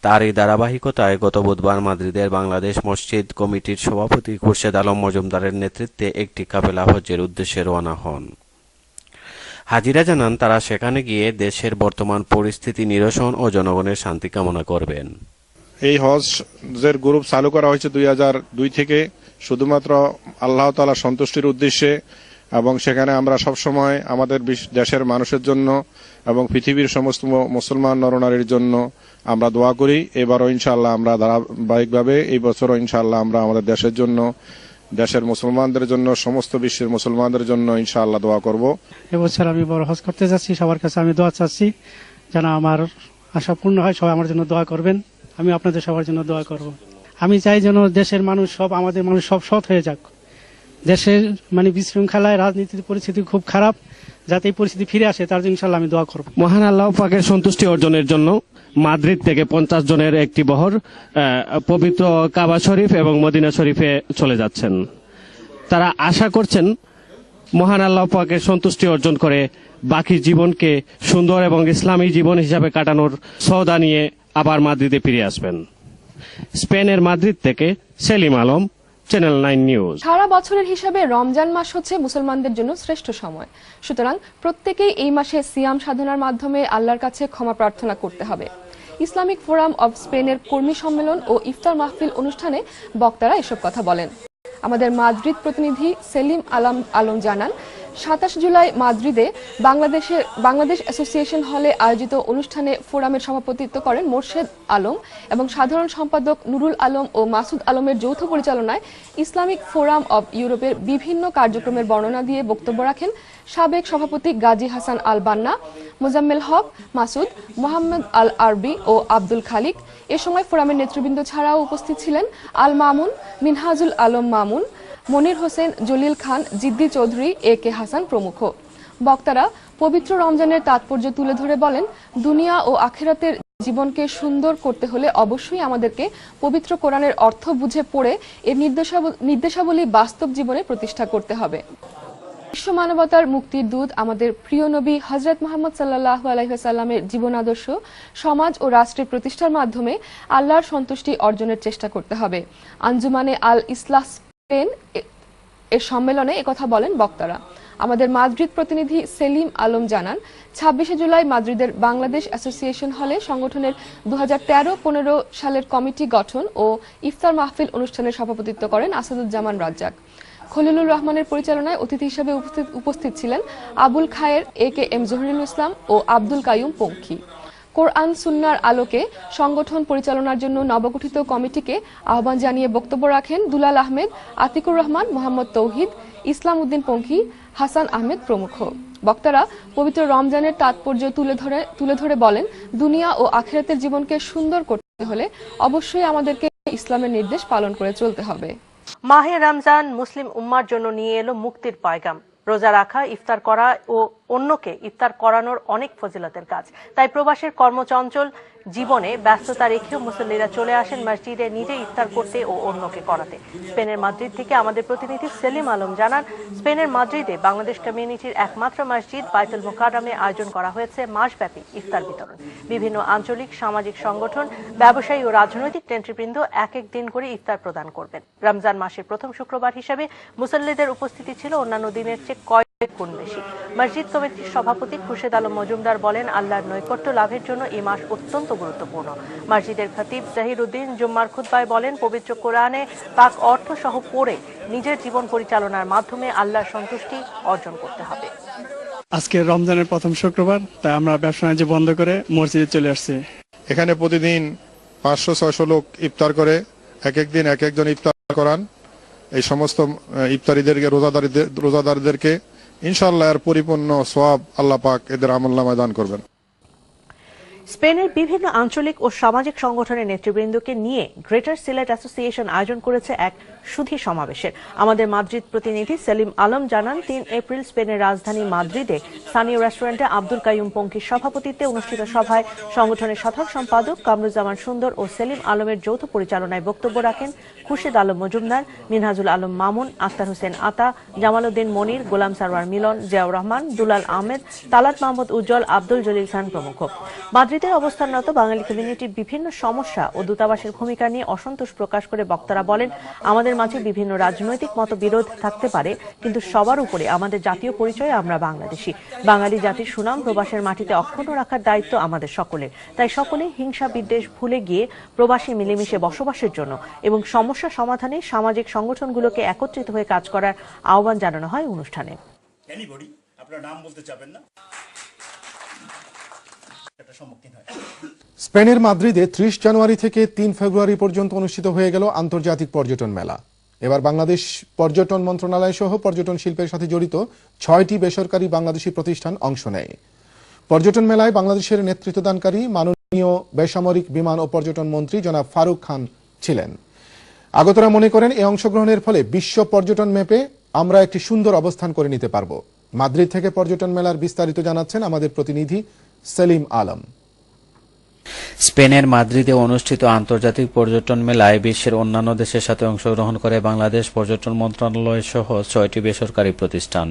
তার এই ধারাবাহিকতায় গত বুধবার মাদ্রিদের বাংলাদেশ মসজিদ কমিটির সভাপতি খুরশেদ আলম মজুমদারের নেতৃত্বে একটি কাফেলা হজের উদ্দেশ্যে রওনা হন। হাজিরা জানান তারা সেখানে গিয়ে দেশের বর্তমান পরিস্থিতি নিরসন ও জনগণের শান্তি কামনা করবেন। এই হজের গ্রুপ চালু করা হয়েছে 2002 থেকে শুধুমাত্র আল্লাহ তাআলার সন্তুষ্টির উদ্দেশ্যে, এবং সেখানে আমরা সবসময় আমাদের দেশের মানুষের জন্য এবং পৃথিবীর সমস্ত মুসলমান নরনারীর জন্য আমরা দোয়া করি। এবারও ইনশাআল্লাহ আমরা ধারাবাহিকভাবে এই বছরও ইনশাআল্লাহ আমরা আমাদের দেশের জন্য, দেশের মুসলমানদের জন্য, সমস্ত বিশ্বের মুসলমানদের জন্য ইনশাআল্লাহ দোয়া করব। এবছর আমি বড় হজ করতে যাচ্ছি, সবার কাছে আমি দোয়া চাচ্ছি যেন আমার আশা পূর্ণ হয়। সবাই আমার জন্য দোয়া করবেন, আমি আপনাদের সবার জন্য দোয়া করব। আমি চাই যেন দেশের মানুষ সব, আমাদের মানুষ সব সৎ হয়ে যাক। দেশের বিশৃঙ্খলায় রাজনীতির পরিস্থিতি খুব খারাপ, যাতে এই পরিস্থিতি ফিরে আসে তার জন্য ইনশাআল্লাহ আমি দোয়া করব। মহান আল্লাহ পাকের সন্তুষ্টি অর্জনের জন্য মাদ্রিদ থেকে 50 জনের একটি বহর পবিত্র কাবা শরীফ এবং মদিনা শরীফে চলে যাচ্ছেন। তারা আশা করছেন মহান আল্লাহ পাকের সন্তুষ্টি অর্জন করে বাকি জীবনকে সুন্দর এবং ইসলামী জীবন হিসাবে কাটানোর সওদা নিয়ে আবার মাদ্রিদে ফিরে আসবেন। স্পেনের মাদ্রিদ থেকে সেলিম আলম, চ্যানেল 9 নিউজ। সারা বছরের হিসাবে রমজান মাস হচ্ছে মুসলমানদের জন্য শ্রেষ্ঠ সময়। সুতরাং প্রত্যেকেই এই মাসে সিয়াম সাধনার মাধ্যমে আল্লাহর কাছে ক্ষমা প্রার্থনা করতে হবে। ইসলামিক ফোরাম অব স্পেনের কর্মী সম্মেলন ও ইফতার মাহফিল অনুষ্ঠানে বক্তারা এসব কথা বলেন। আমাদের মাদ্রিদ প্রতিনিধি সেলিম আলম জানান, 27 জুলাই মাদ্রিদে বাংলাদেশ অ্যাসোসিয়েশন হলে আয়োজিত অনুষ্ঠানে ফোরামের সভাপতিত্ব করেন মোর্শেদ আলম এবং সাধারণ সম্পাদক নুরুল আলম ও মাসুদ আলমের যৌথ পরিচালনায় ইসলামিক ফোরাম অব ইউরোপের বিভিন্ন কার্যক্রমের বর্ণনা দিয়ে বক্তব্য রাখেন সাবেক সভাপতি গাজী হাসান আল বান্না, মোজাম্মেল হক, মাসুদ, মোহাম্মদ আল আরবি ও আব্দুল খালিক। এ সময় ফোরামের নেতৃবৃন্দ ছাড়াও উপস্থিত ছিলেন আল মামুন, মিনহাজুল আলম মামুন, মনির হোসেন, জলিল খান, জিদ্দি চৌধুরী, AK হাসান প্রমুখ। বক্তারা পবিত্র রমজানের তাৎপর্য তুলে ধরে বলেন, দুনিয়া ও আখিরাতের জীবনকে সুন্দর করতে হলে অবশ্যই আমাদেরকে পবিত্র কোরআনের অর্থ বুঝে পড়ে এর নির্দেশাবলী বাস্তব জীবনে প্রতিষ্ঠা করতে হবে। বিশ্ব মানবতার মুক্তির দূত আমাদের প্রিয় নবী হযরত মুহাম্মদ সাল্লাল্লাহু আলাইহি ওয়াসাল্লামের জীবন আদর্শ সমাজ ও রাষ্ট্রের প্রতিষ্ঠার মাধ্যমে আল্লাহর সন্তুষ্টি অর্জনের চেষ্টা করতে হবে। আঞ্জুমানে আল ইসলাহ স্পেন এর সম্মেলনে একথা বলেন বক্তারা। আমাদের মাদ্রিদ প্রতিনিধি সেলিম আলম জানান, 26 জুলাই মাদ্রিদের বাংলাদেশ অ্যাসোসিয়েশন হলে সংগঠনের 2013-15 সালের কমিটি গঠন ও ইফতার মাহফিল অনুষ্ঠানের সভাপতিত্ব করেন আসাদুজ্জামান রাজ্জাক। খলিলুর রহমানের পরিচালনায় অতিথি হিসেবে উপস্থিত ছিলেন আবুল খায়ের, AK-M জহিরুল ইসলাম ও আব্দুল কাইয়ুম পঙ্খী। কোরআন সুন্নাহর আলোকে সংগঠন পরিচালনার জন্য নবগঠিত কমিটিকে আহ্বান জানিয়ে বক্তব্য রাখেন দুলাল আহমেদ, আতিকুর রহমান, মোহাম্মদ তৌহিদ, ইসলাম উদ্দিন পঙ্খী, হাসান আহমেদ প্রমুখ। বক্তারা পবিত্র রমজানের তাৎপর্য তুলে ধরে বলেন, দুনিয়া ও আখিরাতের জীবনকে সুন্দর করতে হলে অবশ্যই আমাদেরকে ইসলামের নির্দেশ পালন করে চলতে হবে। মাহে রমজান মুসলিম উম্মার জন্য নিয়ে এলো মুক্তির পয়গাম। রোজা রাখা, ইফতার করা ও অন্যকে ইফতার করানোর অনেক ফজিলতের কাজ। তাই প্রবাসের কর্মচঞ্চল জীবনে ব্যস্ততা রেখেও মুসল্লিরা চলে আসেন মসজিদে নিজে ইফতার করতে ও অন্যকে করাতে। স্পেনের মাদ্রিদ থেকে আমাদের প্রতিনিধি সেলিম আলম জানান, স্পেনের মাদ্রিদে বাংলাদেশ কমিউনিটির একমাত্র মসজিদ বাইতুল মুকাররমে আয়োজন করা হয়েছে মাসব্যাপী ইফতার বিতরণ। বিভিন্ন আঞ্চলিক সামাজিক সংগঠন, ব্যবসায়ী ও রাজনৈতিক নেতৃবৃন্দ এক এক দিন করে ইফতার প্রদান করবেন। রমজান মাসের প্রথম শুক্রবার হিসেবে মুসল্লিদের উপস্থিতি ছিল অন্যান্য দিনের চেয়ে কয়েক গুণ বেশি। মসজিদ কমিটির সভাপতি খুরশেদ আলম মজুমদার বলেন, আল্লাহর নৈকট্য লাভের জন্য এই মাস অত্যন্ত গুরুত্বপূর্ণ। মসজিদের খতিব জাহির উদ্দিন জুম্মার খুতবায় বলেন, পবিত্র কোরআনে পাক অর্থ সহ পড়ে নিজের জীবন পরিচালনার মাধ্যমে আল্লাহর সন্তুষ্টি অর্জন করতে হবে। আজকে রমজানের প্রথম শুক্রবার, তাই আমরা ব্যবসা বাণিজ্য বন্ধ করে মসজিদে চলে আসছি। এখানে প্রতিদিন 500-600 লোক ইফতার করে, এক এক দিন এক একজন ইফতার করান। এই সমস্ত ইফতারিদেরকে, রোজাদারদেরকে ইনশাআল্লাহ এর পরিপূর্ণ সওয়াব আল্লাহ পাক এদের আমলনামায় দান করবেন। স্পেনের বিভিন্ন আঞ্চলিক ও সামাজিক সংগঠনের নেতৃবৃন্দকে নিয়ে গ্রেটার সিলেট অ্যাসোসিয়েশন আয়োজন করেছে এক সুধী সমাবেশের। আমাদের মাদ্রিদ প্রতিনিধি সেলিম আলম জানান, 3 এপ্রিল স্পেনের রাজধানী মাদ্রিদে স্থানীয় রেস্টুরেন্টে আব্দুল কাইয়ুম পঙ্খীর সভাপতিত্বে অনুষ্ঠিত সভায় সংগঠনের সাধারণ সম্পাদক কামরুজ্জামান সুন্দর ও সেলিম আলমের যৌথ পরিচালনায় বক্তব্য রাখেন খুরশেদ আলম মজুমদার, মিনহাজুল আলম মামুন, আখতার হোসেন আতা, জামালউদ্দিন মনির, গোলাম সারওয়ার মিলন, জিয়াউর রহমান, দুলাল আহমেদ, তালাত মাহমুদ উজ্জ্বল, আব্দুল জলিল খান প্রমুখ। মাদ্রিদে অবস্থানরত বাঙালি কমিউনিটির বিভিন্ন সমস্যা ও দূতাবাসের ভূমিকা নিয়ে অসন্তোষ প্রকাশ করে বক্তারা বলেন, আমাদের আমাদের মাঝে বিভিন্ন রাজনৈতিক মতবিরোধ থাকতে পারে, কিন্তু সবার উপরে আমাদের জাতীয় পরিচয় আমরা বাংলাদেশী। বাঙালি জাতির সুনাম প্রবাসের মাটিতে অক্ষুণ্ণ রাখার দায়িত্ব আমাদের সকলের। তাই সকলে হিংসা বিদ্বেষ ভুলে গিয়ে প্রবাসী মিলেমিশে বসবাসের জন্য এবং সমস্যা সমাধানে সামাজিক সংগঠনগুলোকে একত্রিত হয়ে কাজ করার আহ্বান জানানো হয় অনুষ্ঠানে। আপনার নাম বলতে চাবেন না। স্পেনের মাদ্রিদে 30 জানুয়ারি থেকে 3 ফেব্রুয়ারি পর্যন্ত অনুষ্ঠিত হয়ে গেল আন্তর্জাতিক পর্যটন মেলা। এবার বাংলাদেশ পর্যটন মন্ত্রণালয় সহ পর্যটন শিল্পের সাথে জড়িত 6টি বেসরকারি বাংলাদেশি প্রতিষ্ঠান অংশ নেয়। পর্যটন মেলায় বাংলাদেশের নেতৃত্বদানকারী মাননীয় বেসামরিক বিমান ও পর্যটন মন্ত্রী জনাব ফারুক খান ছিলেন। আগতরা মনে করেন এই অংশগ্রহণের ফলে বিশ্ব পর্যটন ম্যাপে আমরা একটি সুন্দর অবস্থান করে নিতে পারব। মাদ্রিদ থেকে পর্যটন মেলার বিস্তারিত জানাচ্ছেন আমাদের প্রতিনিধি সেলিম আলম। স্পেনের মাদ্রিদে অনুষ্ঠিত আন্তর্জাতিক পর্যটন মেলায় বিশ্বের অন্যান্য দেশের সাথে অংশগ্রহণ করে বাংলাদেশ পর্যটন মন্ত্রণালয় সহ 6টি বেসরকারি প্রতিষ্ঠান।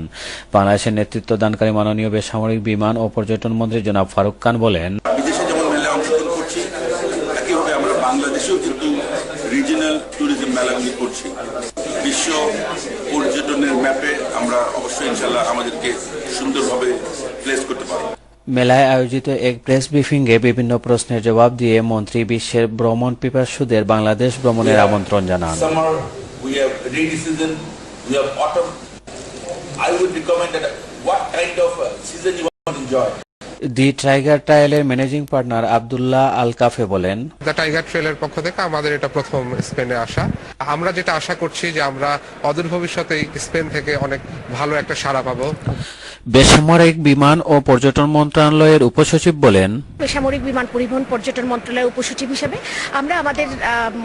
বাংলাদেশের নেতৃত্বদানকারী মাননীয় বেসামরিক বিমান ও পর্যটন মন্ত্রী জনাব ফারুক খান বলেন, বিদেশে যেমন মেলায় অংশগ্রহণ করছি, একইভাবে আমরা বাংলাদেশেও কিন্তু রিজিনাল ট্যুরিজম মেলাগুলি করছি। বিশ্ব পর্যটনের ম্যাপে আমরা অবশ্যই ইনশাআল্লাহ আমাদেরকে সুন্দরভাবে প্লেস করতে পারব। মেলায় আয়োজিত এক প্রেস ব্রিফিংয়ে বিভিন্ন প্রশ্নের জবাব দিয়ে মন্ত্রী বিশ্বের ভ্রমণ পিপাসুদের বাংলাদেশ ভ্রমণের আমন্ত্রণ জানান। The tiger ট্রায়ালের managing partner Abdullah Al cafe বলেন, দ্য টাইগার ট্রেলের পক্ষ থেকে আমাদের এটা প্রথম স্পেনে আসা। আমরা যেটা আশা করছি যে আমরা অদূর ভবিষ্যতে স্পেন থেকে অনেক ভালো একটা সাড়া পাবো। বেসামরিক বিমান ও পর্যটন মন্ত্রণালয়ের উপসচিব বলেন, বেসামরিক বিমান পরিবহন পর্যটন মন্ত্রণালয়ের উপসচিব হিসেবে আমরা আমাদের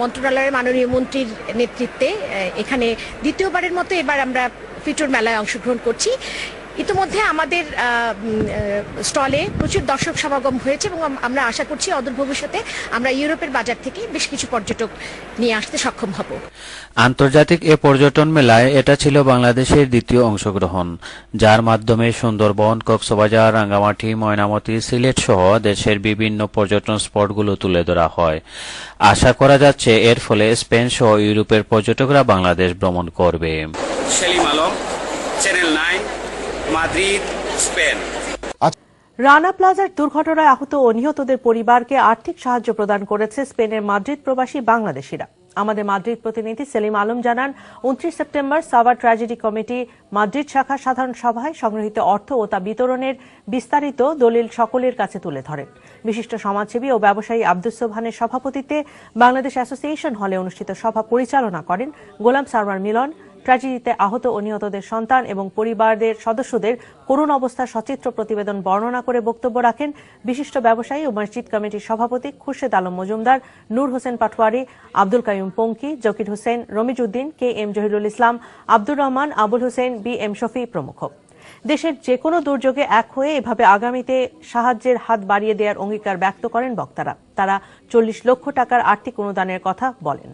মন্ত্রণালয়ের মাননীয় মন্ত্রীর নেতৃত্বে এখানে দ্বিতীয়বারের মতো এবার আমরা ফিটুর মেলায় অংশগ্রহণ করছি। ইতিমধ্যে আমাদের স্টলে প্রচুর দর্শক সমাগম হয়েছে এবং আমরা আশা করছি অদূর ভবিষ্যতে আমরা ইউরোপের বাজার থেকে বেশ কিছু পর্যটক নিয়ে আসতে সক্ষম হব। আন্তর্জাতিক এ পর্যটন মেলায় এটা ছিল বাংলাদেশের দ্বিতীয় অংশগ্রহণ, যার মাধ্যমে সুন্দরবন, কক্সবাজার, রাঙ্গামাটি, ময়নামতি, সিলেট সহ দেশের বিভিন্ন পর্যটন স্পটগুলো তুলে ধরা হয়। আশা করা যাচ্ছে এর ফলে স্পেন সহ ইউরোপের পর্যটকরা বাংলাদেশ ভ্রমণ করবে। Selim Alam, channel 9, Madrid, Spain. Rana প্লাজার দুর্ঘটনায় আহত ও নিহতদের পরিবারকে আর্থিক সাহায্য প্রদান করেছে স্পেনের মাদ্রিদ প্রবাসী বাংলাদেশিরা। আমাদের মাদ্রিদ প্রতিনিধি সেলিম আলম জানান, 29 September Savar tragedy committee Madrid শাখা সাধারণ সভায় সংগৃহীত অর্থ ও তা বিতরণের বিস্তারিত দলিল সকলের কাছে তুলে ধরেন। বিশিষ্ট সমাজসেবী ও ব্যবসায়ী আব্দুস সোবহানের সভাপতিত্বে বাংলাদেশ অ্যাসোসিয়েশন হলে অনুষ্ঠিত সভা পরিচালনা করেন গোলাম সারওয়ার মিলন। ট্র্যাজেডিতে আহত ও নিহতদের সন্তান এবং পরিবারের সদস্যদের করুণ অবস্থার সচিত্র প্রতিবেদন বর্ণনা করে বক্তব্য রাখেন বিশিষ্ট ব্যবসায়ী ও মসজিদ কমিটির সভাপতি খুরশেদ আলম মজুমদার, নূর হোসেন পাটোয়ারি, আব্দুল কাইয়ুম পঙ্কি, জকির হোসেন, রমিজউদ্দিন, কে এম জহিরুল ইসলাম, আব্দুর রহমান, আবুল হোসেন, বি এম শফি প্রমুখ। দেশের যে কোনো দুর্যোগে এক হয়ে এভাবে আগামীতে সাহায্যের হাত বাড়িয়ে দেওয়ার অঙ্গীকার ব্যক্ত করেন বক্তারা। তারা 40 লক্ষ টাকার আর্থিক অনুদানের কথা বলেন।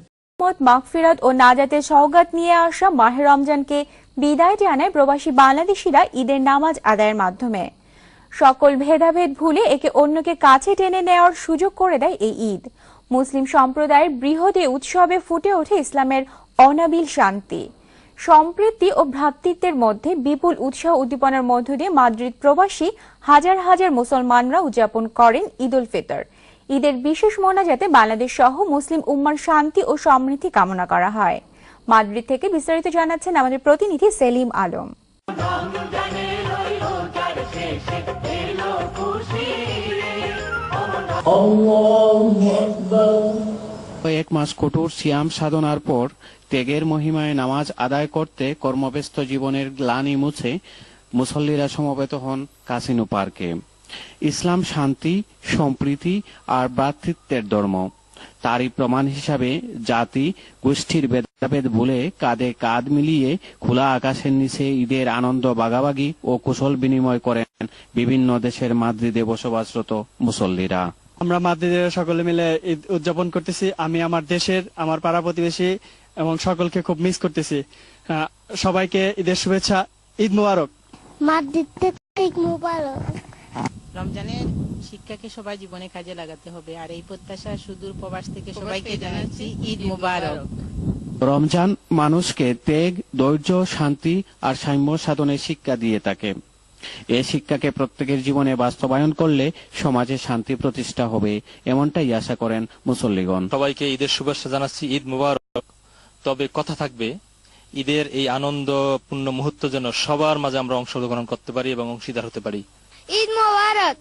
মাগফিরাত ও নাজাতের সওগাত নিয়ে আসা মাহে রমজানকে বিদায় জানায় প্রবাসী বাংলাদেশিরা ঈদের নামাজ আদায়ের মাধ্যমে। সকল ভেদাভেদ ভুলে একে অন্যকে কাছে টেনে নেওয়ার সুযোগ করে দেয় এই ঈদ। মুসলিম সম্প্রদায়ের বৃহৎ এই উৎসবে ফুটে ওঠে ইসলামের অনাবিল শান্তি, সম্প্রীতি ও ভ্রাতৃত্বের মধ্যে বিপুল উৎসাহ উদ্দীপনার মধ্য দিয়ে মাদ্রিদ প্রবাসী হাজার হাজার মুসলমানরা উদযাপন করেন ঈদ উল ফিতর। ঈদের বিশেষ মোনাজাতে বাংলাদেশ সহ মুসলিম উম্মার শান্তি ও সমৃদ্ধি কামনা করা হয়। মাদ্রিদ থেকে বিস্তারিত জানাচ্ছেন আমাদের প্রতিনিধি সেলিম আলম। এক মাস কঠোর সিয়াম সাধনার পর ত্যাগের মহিমায় নামাজ আদায় করতে কর্মব্যস্ত জীবনের গ্লানি মুছে মুসল্লিরা সমবেত হন কাসিনো পার্কে। ইসলাম শান্তি, সম্প্রীতি আর ভ্রাতৃত্বের ধর্ম। তারই প্রমাণ হিসাবে জাতি গোষ্ঠীর ভেদাভেদ ভুলে কাঁধে কাঁধ মিলিয়ে খোলা আকাশের নিচে ঈদের আনন্দ ভাগাভাগি ও কুশল বিনিময় করেন বিভিন্ন দেশের মাদ্রিদে বসবাসরত মুসল্লিরা। আমরা মাদ্রিদের সকলে মিলে ঈদ উদযাপন করতেছি। আমি আমার দেশের, আমার পাড়া প্রতিবেশী এবং সকলকে খুব মিস করতেছি। সবাইকে ঈদের শুভেচ্ছা, ঈদ মুবারক। মাদ্রিদ থেকে ঈদ মুবারক। রমজানের শিক্ষাকে সবাই জীবনে কাজে লাগাতে হবে, আর এই প্রত্যাশা সুদূর প্রবাস থেকে সবাইকে জানাচ্ছি ঈদ মুবারক। রমজান মানুষকে ত্যাগ, ধৈর্য, শান্তি আর সাম্য সাধনের শিক্ষা দিয়ে থাকে। এই শিক্ষাকে প্রত্যেকের জীবনে বাস্তবায়ন করলে সমাজে শান্তি প্রতিষ্ঠা হবে, এমনটাই আশা করেন মুসল্লিগণ। সবাইকে ঈদের শুভেচ্ছা জানাচ্ছি, ঈদ মুবারক। তবে কথা থাকবে, ঈদের এই আনন্দপূর্ণ মুহূর্ত যেন সবার মাঝে আমরা অংশগ্রহণ করতে পারি এবং অংশীদার হতে পারি। ঈদ মোবারক।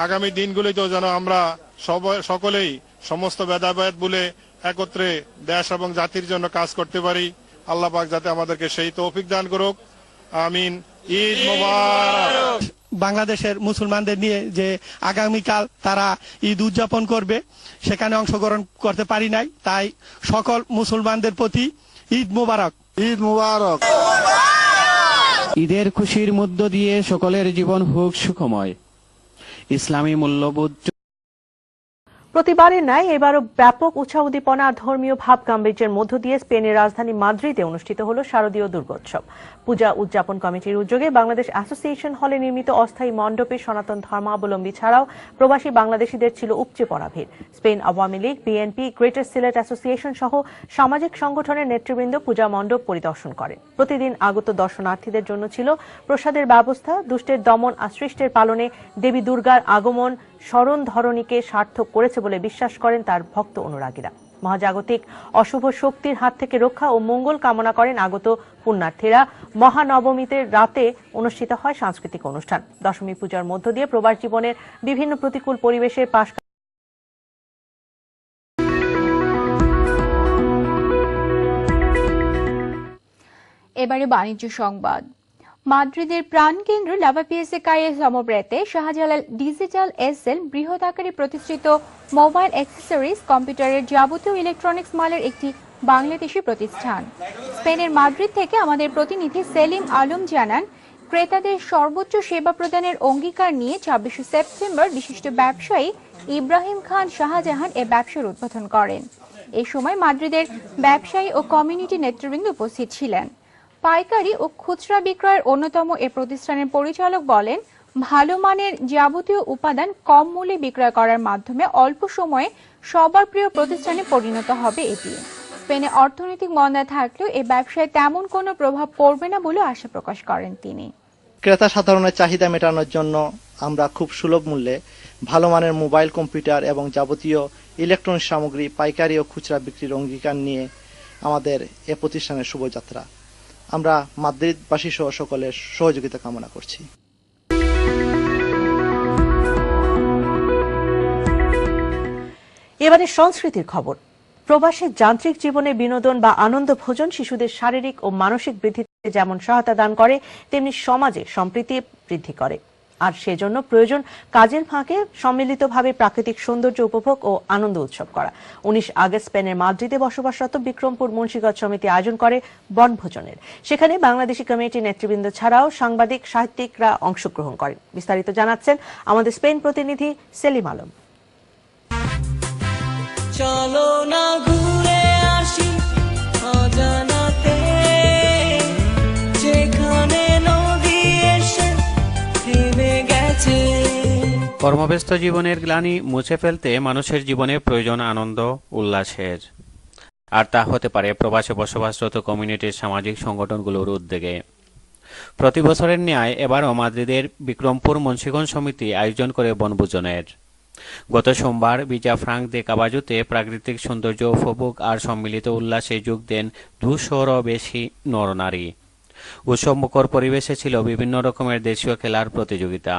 আগামী দিনগুলিতেও যেন আমরা সকলেই সমস্ত ভেদাভেদ ভুলে একত্রে দেশ এবং জাতির জন্য কাজ করতে পারি। আল্লাহ পাক যাতে আমাদেরকে সেই তৌফিক দান করুক, আমিন। ঈদ মোবারক। বাংলাদেশের মুসলমানদের নিয়ে যে আগামীকাল তারা ঈদ উদযাপন করবে, সেখানে অংশগ্রহণ করতে পারি নাই, তাই সকল মুসলমানদের প্রতি ঈদ মোবারক। ঈদ মোবারক। ঈদের খুশির মধ্য দিয়ে সকলের জীবন হোক সুখময়। ইসলামী মূল্যবোধ। প্রতিবারের ন্যায় এবারও ব্যাপক উৎসাহ উদ্দীপনা আর ধর্মীয় ভাব গাম্ভীর্যের মধ্য দিয়ে স্পেনের রাজধানী মাদ্রিদে অনুষ্ঠিত হল শারদীয় দুর্গোৎসব। পূজা উদযাপন কমিটির উদ্যোগে বাংলাদেশ অ্যাসোসিয়েশন হলে নির্মিত অস্থায়ী মণ্ডপে সনাতন ধর্মাবলম্বী ছাড়াও প্রবাসী বাংলাদেশিদের ছিল উপচে পড়া ভিড়। Spain Awami League, BNP, greater Sylhet association সহ সামাজিক সংগঠনের নেতৃবৃন্দ পূজা মণ্ডপ পরিদর্শন করেন। প্রতিদিন আগত দর্শনার্থীদের জন্য ছিল প্রসাদের ব্যবস্থা। দুষ্টের দমন আর সৃষ্টের পালনে দেবী দুর্গার আগমন স্মরণ ধরণীকে সার্থক করেছে বলে বিশ্বাস করেন তার ভক্ত অনুরাগীরা। মহাজাগতিক অশুভ শক্তির হাত থেকে রক্ষা ও মঙ্গল কামনা করেন আগত পুণ্যার্থীরা। মহানবমীতে রাতে অনুষ্ঠিত হয় সাংস্কৃতিক অনুষ্ঠান। দশমী পূজার মধ্য দিয়ে প্রবাস জীবনের বিভিন্ন প্রতিকূল পরিবেশের পাশ এবারে বাণিজ্য সংবাদ। মাদ্রিদের প্রাণকেন্দ্র লাভাপিয়েসে কায়ে সমব্রেতে শাহজালাল ডিজিটাল এসএল বৃহৎ আকারে প্রতিষ্ঠিত মোবাইল অ্যাক্সেসরিজ, কম্পিউটারের যাবতীয় ইলেকট্রনিক্স মালের একটি বাংলাদেশি প্রতিষ্ঠান। স্পেনের মাদ্রিদ থেকে আমাদের প্রতিনিধি সেলিম আলম জানান, ক্রেতাদের সর্বোচ্চ সেবা প্রদানের অঙ্গীকার নিয়ে ২৬ সেপ্টেম্বর বিশিষ্ট ব্যবসায়ী ইব্রাহিম খান শাহজাহান এ ব্যবসার উদ্বোধন করেন। এ সময় মাদ্রিদের ব্যবসায়ী ও কমিউনিটি নেতৃবৃন্দ উপস্থিত ছিলেন। পাইকারি ও খুচরা বিক্রয়ের অন্যতম এ প্রতিষ্ঠানের পরিচালক বলেন, ভালো মানের যাবতীয় উপাদান কম মূল্যে বিক্রয় করার মাধ্যমে অল্প সময়ে সবার প্রিয় প্রতিষ্ঠানে পরিণত হবে এটি। স্পেনে অর্থনৈতিক মন্দা থাকলেও এ ব্যবসায় তেমন কোনো প্রভাব পড়বে না বলে আশা প্রকাশ করেন তিনি। ক্রেতা সাধারণের চাহিদা মেটানোর জন্য আমরা খুব সুলভ মূল্যে ভালো মানের মোবাইল, কম্পিউটার এবং যাবতীয় ইলেকট্রনিক সামগ্রী পাইকারি ও খুচরা বিক্রির অঙ্গীকার নিয়ে আমাদের এ প্রতিষ্ঠানের শুভযাত্রা। আমরা মাদ্রিদবাসী সহ সকলের সহযোগিতা কামনা করছি। এবারে সংস্কৃতির খবর। প্রবাসী যান্ত্রিক জীবনে বিনোদন বা আনন্দ ভোজন শিশুদের শারীরিক ও মানসিক বৃদ্ধিতে যেমন সহায়তা দান করে, তেমনি সমাজে সম্প্রীতি বৃদ্ধি করে। আর সেজন্য প্রয়োজন কাজের ফাঁকে সম্মিলিতভাবে প্রাকৃতিক সৌন্দর্য উপভোগ ও আনন্দ উৎসব করা। 19 আগস্ট স্পেনের মাদ্রিদে বসবাসরত বিক্রমপুর মুন্সিগঞ্জ সমিতি আয়োজন করে বনভোজনের। সেখানে বাংলাদেশি কমিউনিটি নেতৃবৃন্দ ছাড়াও সাংবাদিক, সাহিত্যিকরা অংশগ্রহণ করেন। বিস্তারিত জানাচ্ছেন আমাদের স্পেন প্রতিনিধি সেলিম আলম। চলো না ঘুরে আসি অজানাতে, যেখানে নদী এসে থেমে গেছে। কর্মব্যস্ত জীবনের গ্লানি মুছে ফেলতে মানুষের জীবনে প্রয়োজন আনন্দ উল্লাসের, আর তা হতে পারে প্রবাসে বসবাসরত কমিউনিটির সামাজিক সংগঠনগুলোর উদ্যোগে। প্রতি বছরের ন্যায় এবারও মাদ্রিদের বিক্রমপুর মুন্সিগঞ্জ সমিতি আয়োজন করে বনভোজনের। গত সোমবার ভিজা ফ্রাঙ্ক দে কাবাজুতে প্রাকৃতিক সৌন্দর্য উপভোগ আর সম্মিলিত উল্লাসে যোগ দেন 200-রও বেশি নরনারী। উৎসবমুখর পরিবেশে ছিল বিভিন্ন রকমের দেশীয় খেলার প্রতিযোগিতা।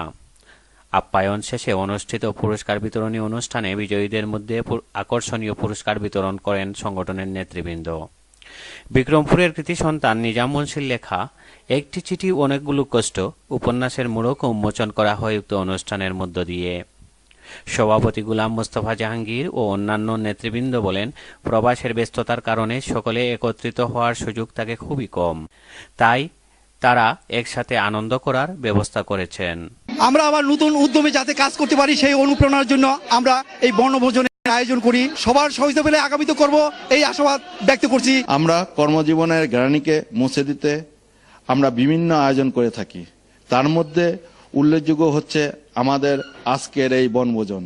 আপ্যায়ন শেষে অনুষ্ঠিত পুরস্কার বিতরণী অনুষ্ঠানে বিজয়ীদের মধ্যে আকর্ষণীয় পুরস্কার বিতরণ করেন সংগঠনের নেতৃবৃন্দ। বিক্রমপুরের কৃতি সন্তান নিজাম মুন্সির লেখা একটি চিঠি অনেকগুলো কষ্ট উপন্যাসের মোড়ক উন্মোচন করা হয় উক্ত অনুষ্ঠানের মধ্য দিয়ে। সভাপতি গুলাম মোস্তফা জাহাঙ্গীর ও অন্যান্য নেতৃবৃন্দ বলেন, প্রবাসের ব্যস্ততার কারণে সকলে একত্রিত হওয়ার সুযোগ থাকে খুবই কম, তাই তারা একসাথে আনন্দ করার ব্যবস্থা করেছেন। আমরা আবার নতুন উদ্যমে যাতে কাজ করতে পারি সেই অনুপ্রেরণার জন্য আমরা এই বনভোজনের আয়োজন করি। সবার সহযোগিতা পেলে আগামীতে করব এই আশাবাদ ব্যক্ত করছি। আমরা কর্মজীবনের গ্লানিকে মুছে দিতে আমরা বিভিন্ন আয়োজন করে থাকি। তার মধ্যে উল্লেখযোগ্য হচ্ছে আমাদের আজকের এই বনভোজন।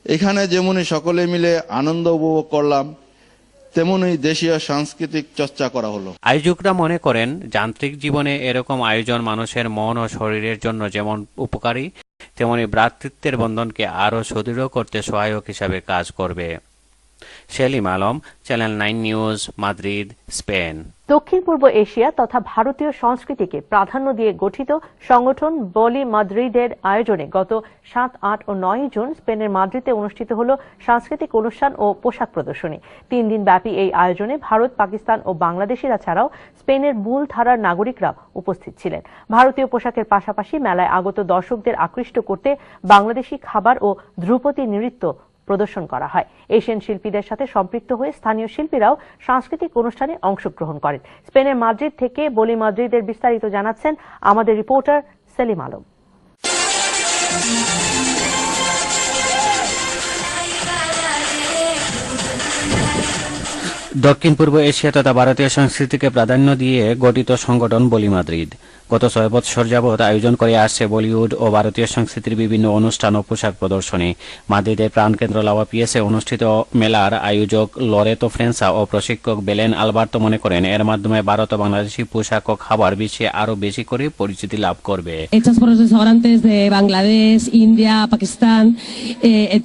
এখানে যেমনি সকলে মিলে আনন্দ উপভোগ করলাম, তেমনই দেশীয় সাংস্কৃতিক চর্চা করা হলো। আয়োজকরা মনে করেন যান্ত্রিক জীবনে এরকম আয়োজন মানুষের মন ও শরীরের জন্য যেমন উপকারী, তেমনি ভ্রাতৃত্বের বন্ধনকে আরও সুদৃঢ় করতে সহায়ক হিসাবে কাজ করবে। Selim Alam, channel 9 news, Madrid, Spain. দক্ষিণ পূর্ব এশিয়া তথা ভারতীয় সংস্কৃতিকে প্রাধান্য দিয়ে গঠিত সংগঠন বলি মাদ্রিদের আয়োজনে গত 7, 8 ও 9 জুন স্পেনের মাদ্রিদে অনুষ্ঠিত হল সাংস্কৃতিক অনুষ্ঠান ও পোশাক প্রদর্শনী। 3 দিন ব্যাপী এই আয়োজনে ভারত, পাকিস্তান ও বাংলাদেশিরা ছাড়াও স্পেনের মূল ধারার নাগরিকরা উপস্থিত ছিলেন। ভারতীয় পোশাকের পাশাপাশি মেলায় আগত দর্শকদের আকৃষ্ট করতে বাংলাদেশি খাবার ও ধ্রুপদী নৃত্য প্রদর্শন করা হয়। এশিয়ান শিল্পীদের সাথে সম্পৃক্ত হয়ে স্থানীয় শিল্পীরাও সাংস্কৃতিক অনুষ্ঠানে অংশগ্রহণ করেন। স্পেনের মাদ্রিদ থেকে বলি মাদ্রিদের বিস্তারিত জানাচ্ছেন আমাদের রিপোর্টার সেলিম আলম। দক্ষিণ পূর্ব এশিয়া তথা ভারতীয় সংস্কৃতিকে প্রাধান্য দিয়ে গঠিত সংগঠন বলি মাদ্রিদ গত 6 বছর যাবৎ আয়োজন করে আসছে বলিউড ও ভারতীয় সংস্কৃতির বিভিন্ন অনুষ্ঠান ও পোশাক প্রদর্শনী। মাদ্রিদের প্রাণকেন্দ্র লাওয়া পিএসে অনুষ্ঠিত মেলার আয়োজক লরেতো ফ্রেন্সা ও প্রশিক্ষক বেলেন আলবার্তো মনে করেন এর মাধ্যমে ভারত ও বাংলাদেশি পোশাক ও খাবার বিশ্বে আরো বেশি করে পরিচিতি লাভ করবে। Hechas por los restaurantes de Bangladesh, India, Pakistán.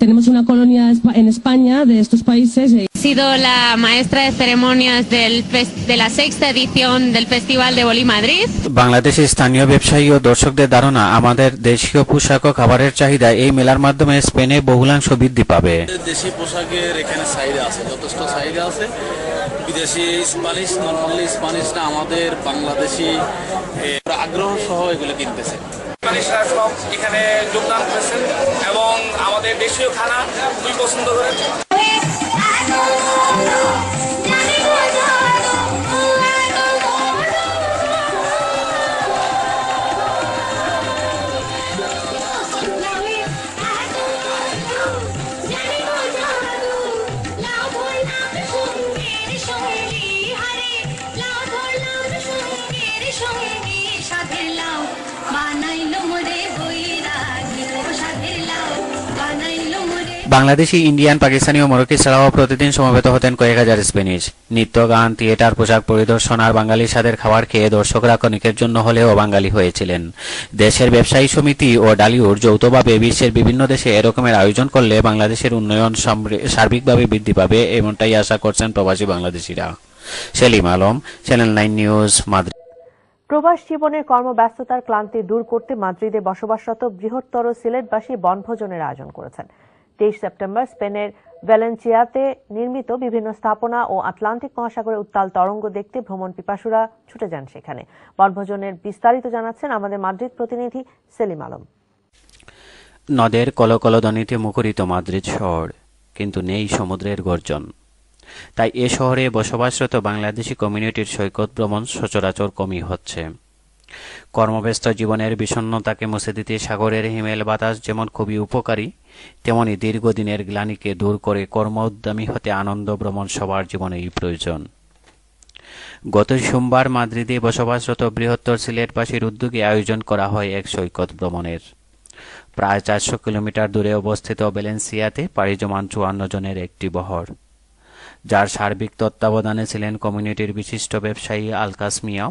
Tenemos una colonia en España de estos países. He sido la maestra de ceremonias de la 6ª edición del Festival de Boli Madrid. বাংলাদেশের স্থানীয় ব্যবসায়ী ও দর্শকদের ধারণা আমাদের দেশীয় পোশাক ও খাবারের চাহিদা এই মেলার মাধ্যমে স্পেনে বহুলাংশ বৃদ্ধি পাবে। দেশি পোশাকের এখানে চাহিদা আছে, যথেষ্ট চাহিদা আছে। বিদেশি স্প্যানিশ, নর্মালি স্প্যানিশ না, আমাদের বাংলাদেশি আগ্রহ সহ এগুলো কিনতেছে। স্প্যানিশরা সব এখানে যোগদান করেছেন এবং আমাদের দেশীয় খানা খুবই পছন্দ করেন। বাংলাদেশি, ইন্ডিয়ান, পাকিস্তানি ও মরক্কি ছাড়াও প্রতিদিন সমবেত হতেন কয়েক হাজার স্প্যানিশ। নৃত্য, গান, থিয়েটার, পোশাক পরিদর্শন আর বাঙালি স্বাদের খাবার খেয়ে দর্শকরা ক্ষণিকের জন্য হলেও বাঙালি হয়েছিলেন। দেশের ব্যবসায়ী সমিতি ও ডালিউড যৌথভাবে বিশ্বের বিভিন্ন দেশে এরকমের আয়োজন করলে বাংলাদেশের উন্নয়ন সার্বিকভাবে বৃদ্ধি পাবে, এমনটাই আশা করছেন প্রবাসী বাংলাদেশিরা। Selim Alam, channel 9 news, Madrid. প্রবাস জীবনের কর্মব্যস্ততার ক্লান্তি দূর করতে মাদ্রিদে বসবাসরত বৃহত্তর সিলেটবাসী বনভোজনের আয়োজন করেছেন। 23 সেপ্টেম্বর স্পেনের ভ্যালেন্সিয়াতে নির্মিত বিভিন্ন স্থাপনা ও আটলান্টিক মহাসাগরের উত্তাল তরঙ্গ দেখতে ভ্রমণ পিপাসুরা ছুটে যান সেখানে। বনভোজনের বিস্তারিত জানাচ্ছেন আমাদের মাদ্রিদ প্রতিনিধি সেলিম আলম। নদের কলকলধ্বনিতে মুখরিত মাদ্রিদ শহর, কিন্তু নেই সমুদ্রের গর্জন। তাই এ শহরে বসবাসরত বাংলাদেশি কমিউনিটির সৈকত ভ্রমণ সচরাচর কমই হচ্ছে। কর্মব্যস্ত জীবনের বিষণ্ণতাকে মুছে দিতে সাগরের হিমেল বাতাস যেমন খুবই উপকারী, তেমনি দীর্ঘদিনের গ্লানিকে দূর করে কর্ম উদ্যমী হতে আনন্দ ভ্রমণ সবার জীবনেই প্রয়োজন। গত সোমবার মাদ্রিদে বসবাসরত বৃহত্তর সিলেটবাসীর উদ্যোগে আয়োজন করা হয় এক সৈকত ভ্রমণের। প্রায় 400 কিলোমিটার দূরে অবস্থিত ভ্যালেন্সিয়াতে পাড়ি জমান 54 জনের একটি বহর, যার সার্বিক তত্ত্বাবধানে ছিলেন কমিউনিটির বিশিষ্ট ব্যবসায়ী আলকাস মিয়া,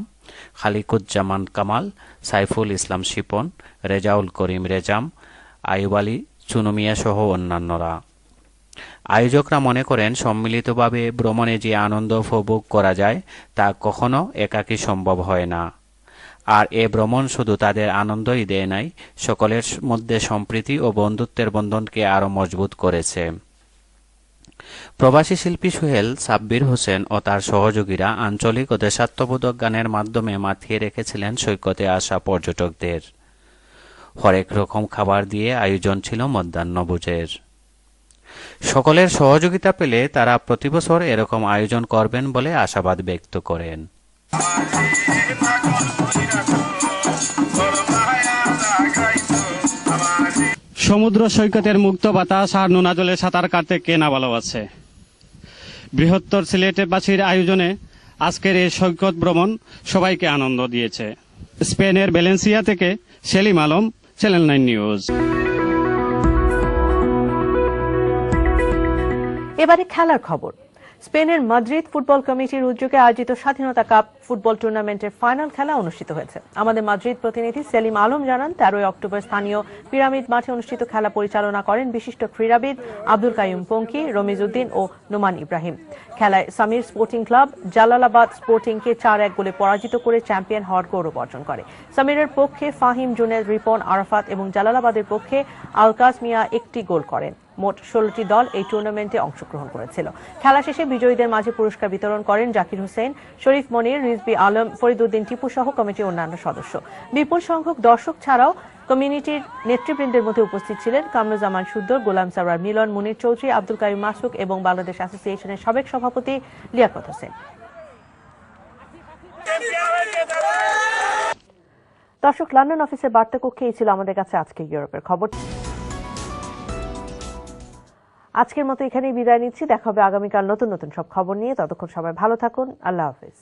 খালিকুজ্জামান কামাল, সাইফুল ইসলাম শিপন, রেজাউল করিম রেজাম, আইয়ুব আলী চুনু মিয়া সহ অন্যান্যরা। আয়োজকরা মনে করেন সম্মিলিতভাবে ভ্রমণে যে আনন্দ উপভোগ করা যায় তা কখনো একাকী সম্ভব হয় না। আর এ ভ্রমণ শুধু তাদের আনন্দই দেয় নাই, সকলের মধ্যে সম্প্রীতি ও বন্ধুত্বের বন্ধনকে আরো মজবুত করেছে। প্রবাসী শিল্পী সোহেল সাব্বির হোসেন ও তার সহযোগীরা আঞ্চলিক ও দেশাত্মবোধক গানের মাধ্যমে মাতিয়ে রেখেছিলেন সৈকতে আসা পর্যটকদের। হরেক রকম খাবার দিয়ে আয়োজন ছিল মধ্যাহ্নভোজের। সকলের সহযোগিতা পেলে তারা প্রতিবছর এরকম আয়োজন করবেন বলে আশাবাদ ব্যক্ত করেন। সমুদ্র সৈকতের মুক্ত বাতাস আর নোনা জলে সাঁতার কাটতে কে না ভালোবাসে। বৃহত্তর সিলেটবাসীর আয়োজনে আজকের এই সৈকত ভ্রমণ সবাইকে আনন্দ দিয়েছে। স্পেনের ভ্যালেন্সিয়া থেকে সেলিম আলম, চ্যানেল 9 নিউজ। এবারে খেলার খবর। স্পেনের মাদ্রিদ ফুটবল কমিটির উদ্যোগে আয়োজিত স্বাধীনতা কাপ ফুটবল টুর্নামেন্টের ফাইনাল খেলা অনুষ্ঠিত হয়েছে। আমাদের মাদ্রিদ প্রতিনিধি সেলিম আলম জানান, 13 অক্টোবর স্থানীয় পিরামিড মাঠে অনুষ্ঠিত খেলা পরিচালনা করেন বিশিষ্ট ক্রীড়াবিদ আব্দুল কাইয়ুম পঙ্কি, রমিজ উদ্দিন ও নোমান ইব্রাহিম। খেলায় সামির স্পোর্টিং ক্লাব জালালাবাদ স্পোর্টিংকে 4-1 গোলে পরাজিত করে চ্যাম্পিয়ন হওয়ার গৌরব অর্জন করে। সামিরের পক্ষে ফাহিম, জুনেদ, রিপন, আরাফাত এবং জালালাবাদের পক্ষে আলকাস মিয়া একটি গোল করেন। মোট 16টি দল এই টুর্নামেন্টে অংশগ্রহণ করেছিল। খেলা শেষে বিজয়ীদের মাঝে পুরস্কার বিতরণ করেন জাকির হোসেন, শরীফ মনির, রিজবি আলম, ফরিদউদ্দিন টিপু সহ কমিটির অন্যান্য সদস্য। বিপুল সংখ্যক দর্শক ছাড়াও কমিউনিটির নেতৃবৃন্দের মধ্যে উপস্থিত ছিলেন কামরুজ্জামান সুদ্দর, গোলাম সারওয়ার মিলন, মুনির চৌধুরী, আব্দুল কাইয়ুম মাসুক এবং বাংলাদেশ অ্যাসোসিয়েশনের সাবেক সভাপতি লিয়াকত হোসেন। দর্শক, লন্ডন অফিসের বার্তা কক্ষে এই ছিল আমাদের কাছে আজকে ইউরোপের খবর। আজকের মতো এখানেই বিদায় নিচ্ছি। দেখা হবে আগামীকাল নতুন নতুন সব খবর নিয়ে। ততক্ষণ সবাই ভালো থাকুন। আল্লাহ হাফেজ।